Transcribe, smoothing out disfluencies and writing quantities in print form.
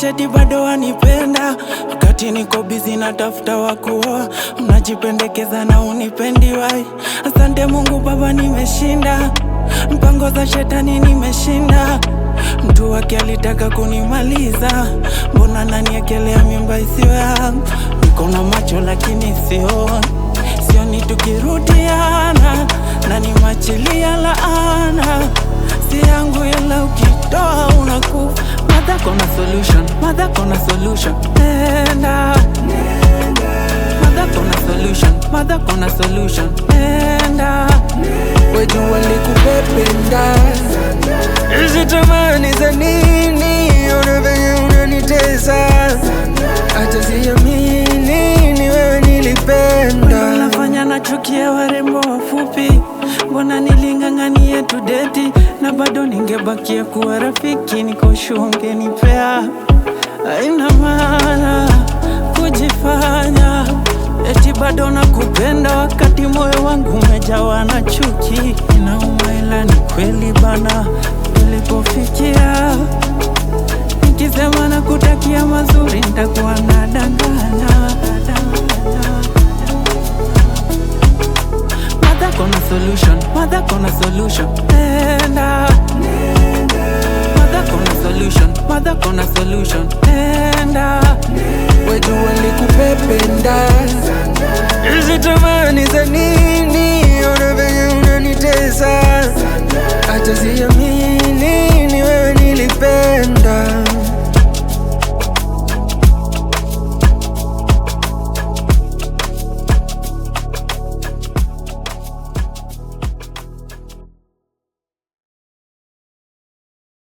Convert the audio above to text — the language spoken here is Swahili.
sheti bado wanipenda, wakati niko busy natafuta wakuoa. Mnajipendekeza na unipendi wai. Asante Mungu Baba nimeshinda, mpango za shetani nimeshinda. Mtu wake alitaka kunimaliza, mbona naniekelea mimba isiwe yangu? Niko na macho lakini sioni tukirudiana, na nimachilia laana si yangu, ila ukitoa unakufa. Mother kona solution, mother kona solution, nenda. Mother kona solution, mother kona solution, nenda. Wejua nikupenda, hizi tamani za nini? Ona venye unanitesa, hata siamini ni wewe nilipenda. Unafanya nachukia warembo wafupi, mbona nilingangania tudeti, na bado ningebakia kuwa rafiki. Niko shunge nipea, haina maana kujifanya eti bado nakupenda, wakati moyo wangu umejawa na chuki. Inauma ila ni kweli bana, nilipofikia nikisema na kutakia mazuri nitakuwa nadanganya. Mother kona solution, mother kona solution, nenda. Mother kona solution, mother kona solution, nenda. Wejua nikupenda, hizi tamani za nini?